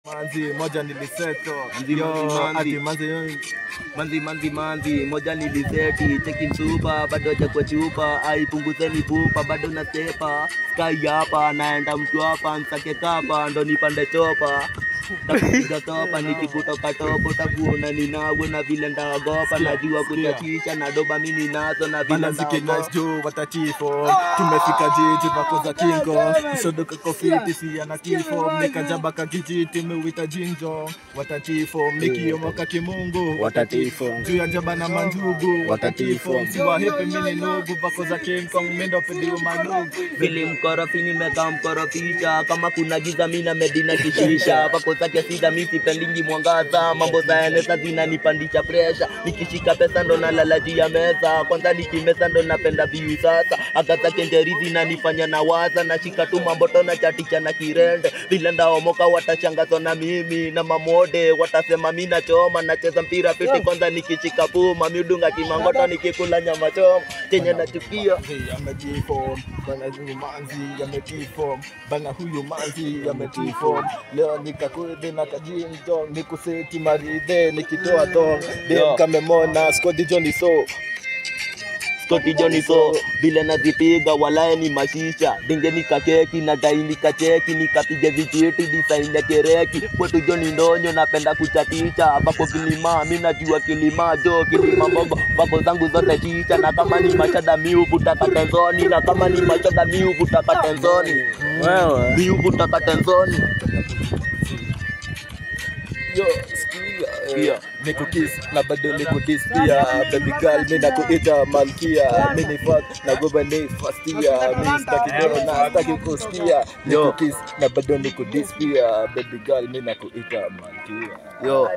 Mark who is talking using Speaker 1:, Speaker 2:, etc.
Speaker 1: Manzi moja niliseto
Speaker 2: manzi moja niliseti cheki msupa bado haja kwa chupa aipunguzeni pupa bado na sepa sky hapa naenda mtu hapa nsake kapa ndo nipande chopa takupiga topa nikikutoka topo takuona ninawe na vile ndaogopa najua kuchachisha na doba mimi nazo na vile
Speaker 1: nice juu watatifo tumefika jiji pako za kingo sodoka kofiti si ana kifo nikajaba kakijiti mewita jinjo watatifo mikiomoka kimungu
Speaker 2: watatifo
Speaker 1: juu ya jaba na manjugu watatifo siwa hepe mini nugu pako za kingo mendo pediwa manugu
Speaker 2: vile mkorofi nimeka mkorofisha kama kuna giza mina medina kishisha pako zake sida misi pendingi mwangaza mambo za enesa zinanipandisha pressure nikishika pesa ndo nalala juu ya meza kwanza nikimesa ndo napenda view sasa akaza kenjerizi na nifanya na waza na shika tu mambo tona chatisha na kirende vile ndaomoka watashangazwa na mimi na mamode watasema mimi nachoma nacheza mpira fiti kwanza nikishika puma miudunga kimangoto nikikula nyama choma chenye nachukia
Speaker 1: ametifo bana huyu manzi ametifo bana huyu manzi ametifo leo nikakude na kajinjo nikuseti maride nikitoa to dem kamemona Scotty Johnny so vile nazipiga walae ni mashisha dinge nikakeki na dai nikacheki nikapige vijiti design ya kereki kwetu Johnny ndonyo napenda kuchatisha hapo kilima mimi najua kilima jo kilima mambo bako zangu zote chicha na kama ni machada miu kutaka tenzoni na kama ni machada miu kutaka tenzoni wewe miu kutaka tenzoni yo skia niko kiss na bado niko dispia baby girl mimi nakuita malkia mimi fuck na go by first year mimi sitaki na sitaki kusikia niko kiss na bado niko dispia baby girl mimi nakuita malkia
Speaker 2: yo